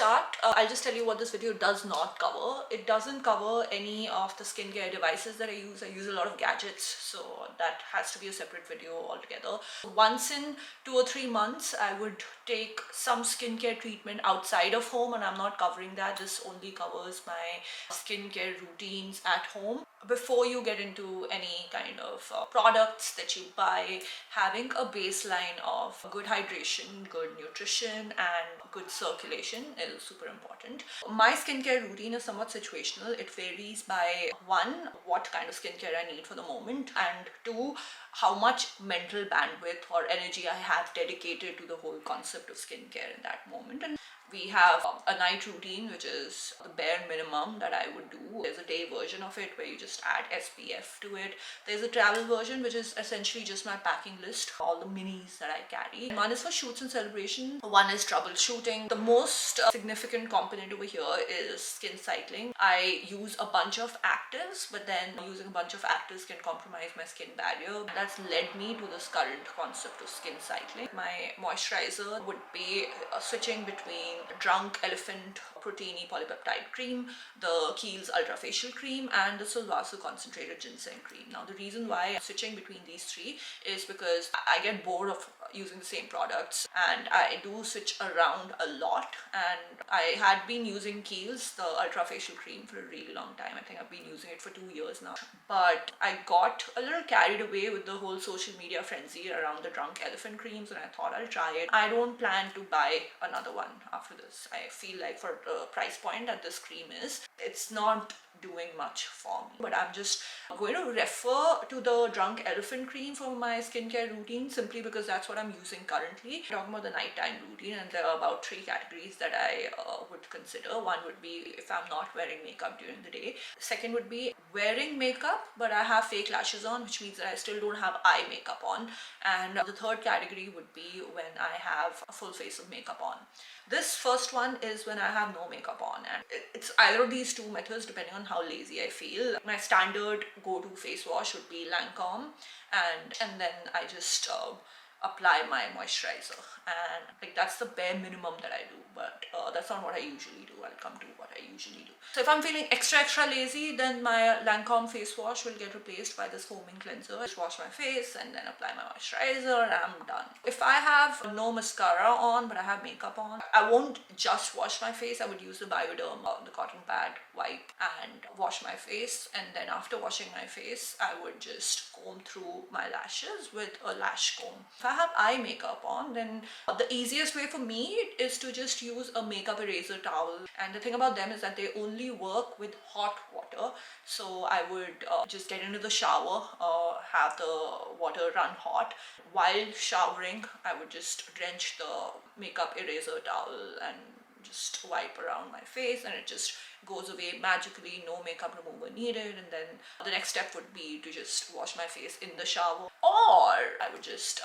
start, I'll just tell you what this video does not cover. It doesn't cover any of the skincare devices that I use. I use a lot of gadgets, so that has to be a separate video altogether. Once in 2 or 3 months, I would take some skincare treatment outside of home, and I'm not covering that. This only covers my skincare routines at home. Before you get into any kind of products that you buy, having a baseline of good hydration, good nutrition, and good circulation is super important. My skincare routine is somewhat situational. It varies by one, what kind of skincare I need for the moment, and two, how much mental bandwidth or energy I have dedicated to the whole concept of skincare in that moment. And we have a night routine, which is the bare minimum that I would do. There's a day version of it where you just add SPF to it. There's a travel version, which is essentially just my packing list, all the minis that I carry. One is for shoots and celebrations. One is troubleshooting. The most significant component over here is skin cycling. I use a bunch of actives, but then using a bunch of actives can compromise my skin barrier. That's led me to this current concept of skin cycling. My moisturizer would be switching between Drunk Elephant Protini Polypeptide Cream, the Kiehl's Ultra Facial Cream, and the Sulvasu Concentrated Ginseng Cream. Now, the reason why I'm switching between these three is because I get bored of using the same products, and I do switch around a lot. And I had been using Kiehl's, the Ultra Facial Cream, for a really long time. I think I've been using it for 2 years now. But I got a little carried away with the whole social media frenzy around the Drunk Elephant creams, and I thought I'll try it. I don't plan to buy another one after this. I feel like for the price point that this cream is, it's not doing much for me. But I'm just going to refer to the Drunk Elephant cream for my skincare routine, simply because that's what I'm using currently. I'm talking about the nighttime routine, and there are about 3 categories that I would consider. One would be if I'm not wearing makeup during the day. Second would be wearing makeup, but I have fake lashes on, which means that I still don't have eye makeup on. And the third category would be when I have a full face of makeup on. This first one is when I have no makeup on, and it's either of these two methods depending on how lazy I feel. My standard go-to face wash would be Lancome, and then I just apply my moisturizer, and like that's the bare minimum that I do. But that's not what I usually do. I'll come to what I usually do. So if I'm feeling extra lazy, then my Lancome face wash will get replaced by this foaming cleanser. I just wash my face and then apply my moisturizer, and I'm done. If I have no mascara on but I have makeup on, I won't just wash my face. I would use the Bioderm, the cotton pad wipe, and wash my face. And then after washing my face, I would just comb through my lashes with a lash comb. If I have eye makeup on, then the easiest way for me is to just use a makeup eraser towel. And the thing about them is that they only work with hot water. So I would just get into the shower, have the water run hot. While showering, I would just drench the makeup eraser towel and just wipe around my face, and it just goes away magically, no makeup remover needed. And then the next step would be to just wash my face in the shower, or I would just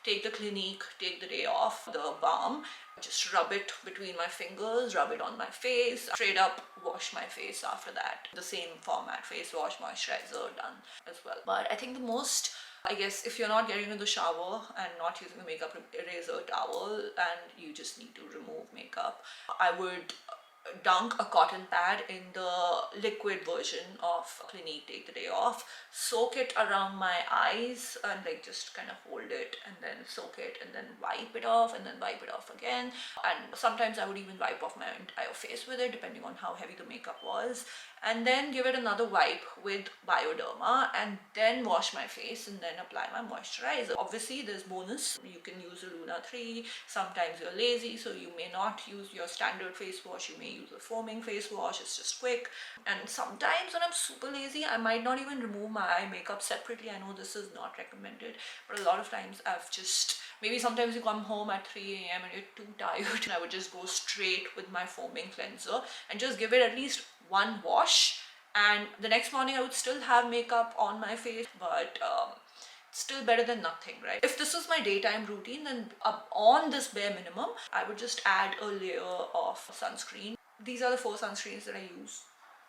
take the Clinique, take the day off, the balm, just rub it between my fingers, rub it on my face, straight up wash my face after that. The same format, face wash, moisturizer, done as well. But I think the most, I guess, if you're not getting in the shower and not using a makeup eraser towel and you just need to remove makeup, I would dunk a cotton pad in the liquid version of Clinique Take the Day Off, soak it around my eyes, and like just kind of hold it and then soak it and then wipe it off and then wipe it off again. And sometimes I would even wipe off my entire face with it, depending on how heavy the makeup was. And then give it another wipe with Bioderma, and then wash my face and then apply my moisturizer. Obviously there's bonus, you can use a Luna 3. Sometimes you're lazy, so you may not use your standard face wash, you may use a foaming face wash. It's just quick. And sometimes when I'm super lazy, I might not even remove my eye makeup separately. I know this is not recommended, but a lot of times I've just, maybe sometimes you come home at 3 a.m. and you're too tired, and I would just go straight with my foaming cleanser and just give it at least one wash, and the next morning I would still have makeup on my face, but still better than nothing, right? If this was my daytime routine, then on this bare minimum, I would just add a layer of sunscreen. These are the 4 sunscreens that I use,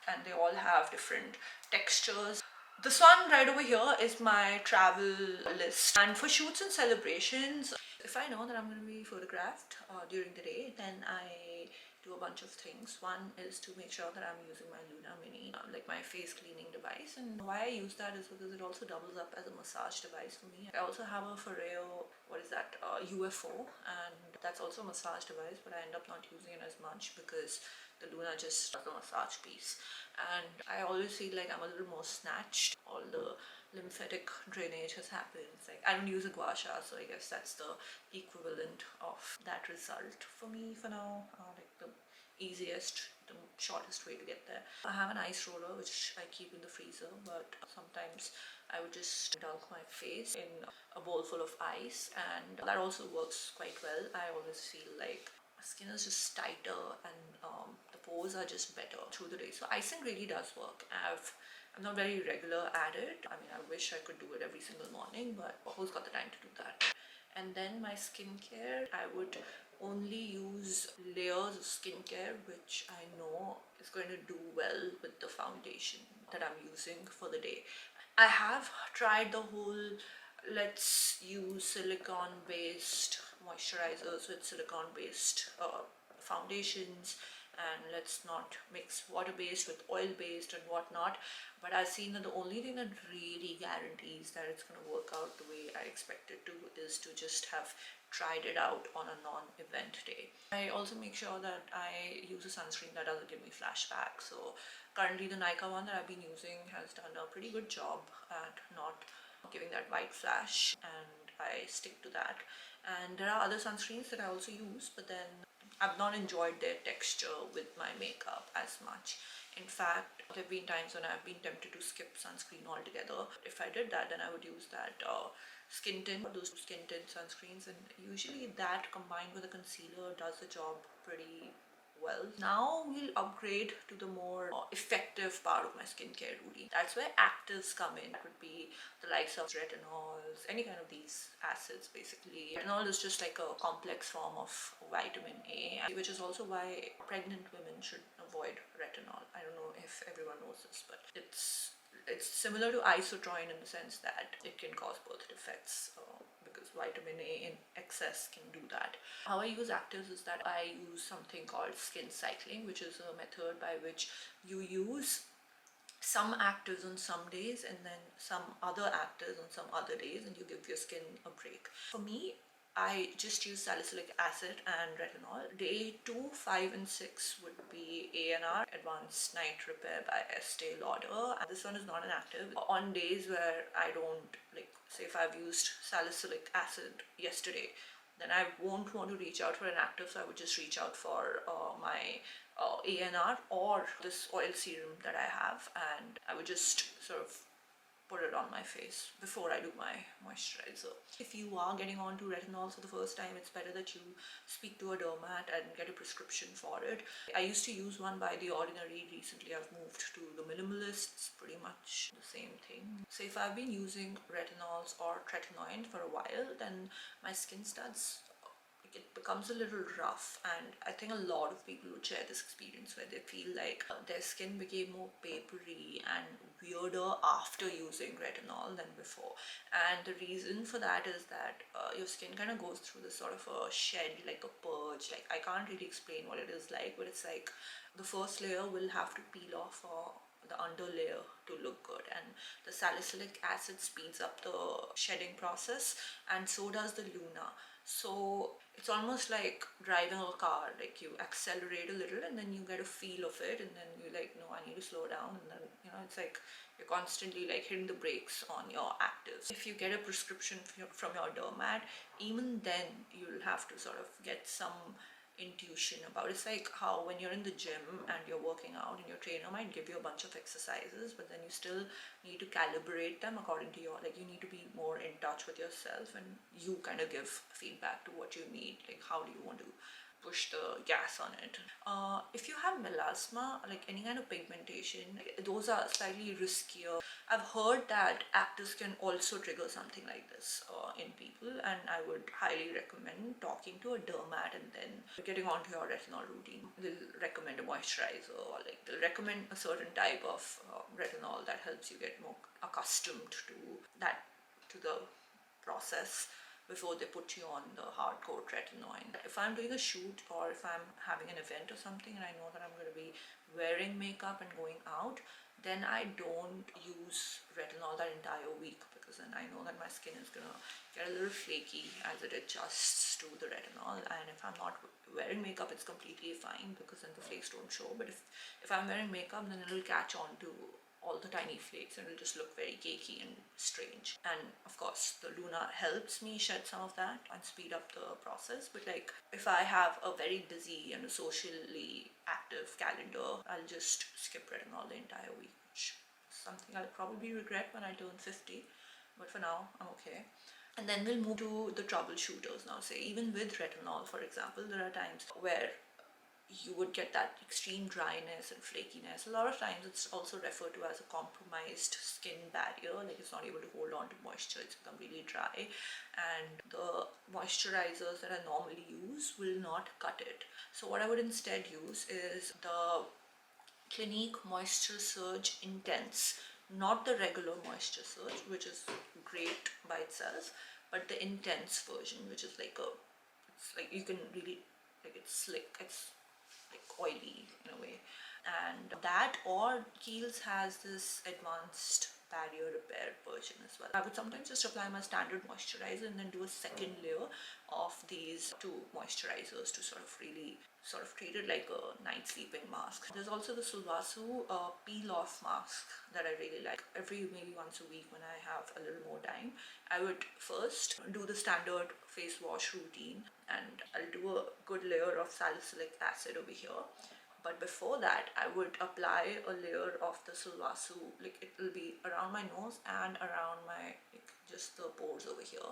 and they all have different textures. This one right over here is my travel list, and for shoots and celebrations, if I know that I'm going to be photographed during the day, then I do a bunch of things. One is to make sure that I'm using my Luna Mini, like my face cleaning device, and why I use that is because it also doubles up as a massage device for me. I also have a Foreo, what is that, UFO, and that's also a massage device, but I end up not using it as much because the Luna just does the massage piece, and I always feel like I'm a little more snatched. All the lymphatic drainage has happened. It's like I don't use a gua sha, so I guess that's the equivalent of that result for me for now. Like the easiest, the shortest way to get there. I have an ice roller which I keep in the freezer, but sometimes I would just dunk my face in a bowl full of ice, and that also works quite well. I always feel like my skin is just tighter, and the pores are just better through the day. So icing really does work. I'm not very regular at it. I mean, I wish I could do it every single morning, but who's got the time to do that? And then my skincare, I would only use layers of skincare which I know is going to do well with the foundation that I'm using for the day. I have tried the whole let's use silicone based moisturizers with silicone based foundations, and let's not mix water based with oil based and whatnot, but I've seen that the only thing that really guarantees that it's going to work out the way I expect it to is to just have tried it out on a non-event day. I also make sure that I use a sunscreen that doesn't give me flashbacks. So currently the Nykaa one that I've been using has done a pretty good job at not giving that white flash, and I stick to that. And there are other sunscreens that I also use, but then I've not enjoyed their texture with my makeup as much. In fact, there have been times when I've been tempted to skip sunscreen altogether. If I did that, then I would use that skin tint, those skin tint sunscreens, and usually that combined with a concealer does the job pretty well. Now we'll upgrade to the more effective part of my skincare routine. That's where actives come in. It could be the likes of retinols, any kind of these acids basically. Retinol is just like a complex form of vitamin A, which is also why pregnant women should avoid retinol. I don't know if everyone knows this, but it's similar to isotretinoin in the sense that it can cause birth defects because vitamin A in excess can do that. How I use actives is that I use something called skin cycling, which is a method by which you use some actives on some days and then some other actives on some other days, and you give your skin a break. For me, I just use salicylic acid and retinol. Day 2, 5 and 6 would be ANR, Advanced Night Repair by Estee Lauder. And this one is not an active. On days where I don't, like say if I've used salicylic acid yesterday, then I won't want to reach out for an active, so I would just reach out for my ANR or this oil serum that I have, and I would just sort of put it on my face before I do my moisturizer. If you are getting onto retinols for the first time, it's better that you speak to a dermat and get a prescription for it. I used to use one by The Ordinary. Recently I've moved to the Minimalist. It's pretty much the same thing. So if I've been using retinols or tretinoin for a while, then my skin starts, it becomes a little rough, and I think a lot of people would share this experience where they feel like their skin became more papery and weirder after using retinol than before. And the reason for that is that your skin kind of goes through this sort of a shed, like a purge. Like, I can't really explain what it is like, but it's like the first layer will have to peel off for the under layer to look good, and the salicylic acid speeds up the shedding process, and so does the Luna. So it's almost like driving a car, like you accelerate a little and then you get a feel of it, and then you're like, no, I need to slow down, and then, you know, it's like you're constantly like hitting the brakes on your actives. If you get a prescription from your dermat, even then you'll have to sort of get some intuition about it. It's like how when you're in the gym and you're working out and your trainer might give you a bunch of exercises, but then you still need to calibrate them according to your, like, you need to be more in touch with yourself, and you kind of give feedback to what you need, like how do you want to push the gas on it. If you have melasma, like any kind of pigmentation, those are slightly riskier. I've heard that actors can also trigger something like this in people, and I would highly recommend talking to a dermat and then getting onto your retinol routine. They'll recommend a moisturizer, or like they'll recommend a certain type of retinol that helps you get more accustomed to that, to the process. before they put you on the hardcore retinol. If I'm doing a shoot or if I'm having an event or something and I know that I'm going to be wearing makeup and going out, then I don't use retinol that entire week, because then I know that my skin is gonna get a little flaky as it adjusts to the retinol. And if I'm not wearing makeup, it's completely fine, because then the flakes don't show. But if I'm wearing makeup, then it'll catch on to all the tiny flakes and it'll just look very cakey and strange. And of course the Luna helps me shed some of that and speed up the process. But like, if I have a very busy and a socially active calendar, I'll just skip retinol the entire week, which is something I'll probably regret when I turn 50, but for now I'm okay. And then we'll move to the troubleshooters now. Say even with retinol, for example, there are times where you would get that extreme dryness and flakiness. A lot of times it's also referred to as a compromised skin barrier, like it's not able to hold on to moisture, it's become really dry, and the moisturizers that I normally use will not cut it. So what I would instead use is the Clinique Moisture Surge Intense, not the regular Moisture Surge, which is great by itself, but the intense version, which is like it's like you can really, like, it's slick, it's like oily in a way. And that, or Kiehl's has this advanced barrier repair version as well. I would sometimes just apply my standard moisturizer and then do a second layer of these two moisturizers to sort of really treat it like a night sleeping mask. There's also the Sulwhasoo peel off mask that I really like. Every maybe once a week when I have a little more time, I would first do the standard face wash routine and I'll do a good layer of salicylic acid over here. But before that, I would apply a layer of the Sulwhasoo, like it will be around my nose and around my, like, just the pores over here,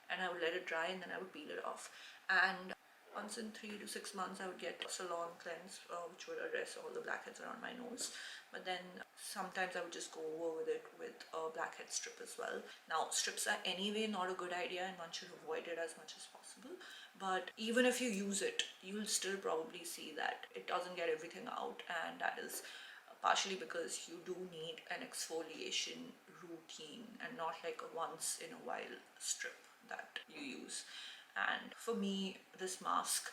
and I would let it dry and then I would peel it off. And once in 3 to 6 months I would get a salon cleanse, which would address all the blackheads around my nose. But then sometimes I would just go over with it with a blackhead strip as well. Now strips are anyway not a good idea and one should avoid it as much as possible, but even if you use it, you will still probably see that it doesn't get everything out, and that is partially because you do need an exfoliation routine and not like a once in a while strip that you use. And for me, this mask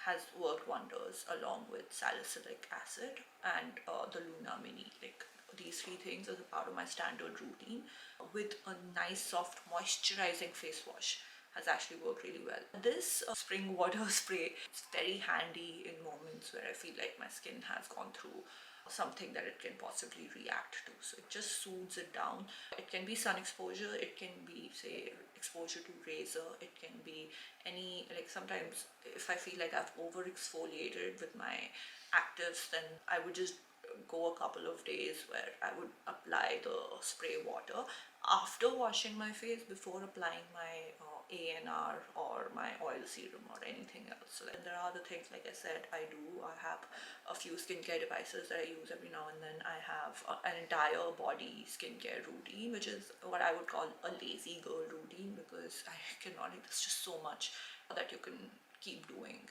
has worked wonders along with salicylic acid and the Luna Mini. Like, these three things as a part of my standard routine with a nice soft moisturizing face wash has actually worked really well. This spring water spray is very handy in moments where I feel like my skin has gone through something that it can possibly react to. So it just soothes it down. It can be sun exposure, it can be, say, exposure to razor, it can be any, like, sometimes if I feel like I've over exfoliated with my actives, then I would just go a couple of days where I would apply the spray water after washing my face before applying my ANR or my oil serum or anything else. So then there are other things, like I said, I have a few skincare devices that I use every now and then. I have an entire body skincare routine, which is what I would call a lazy girl routine, because I cannot, there's just so much that you can keep doing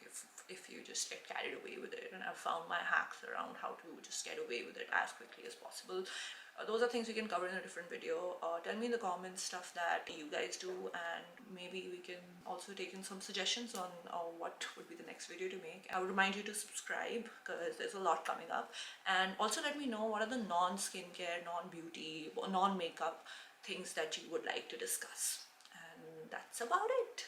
if you just get carried away with it. And I've found my hacks around how to just get away with it as quickly as possible. Those are things we can cover in a different video. Tell me in the comments stuff that you guys do, and maybe we can also take in some suggestions on what would be the next video to make. I would remind you to subscribe because there's a lot coming up, and also let me know what are the non-skincare, non-beauty, non-makeup things that you would like to discuss. And that's about it.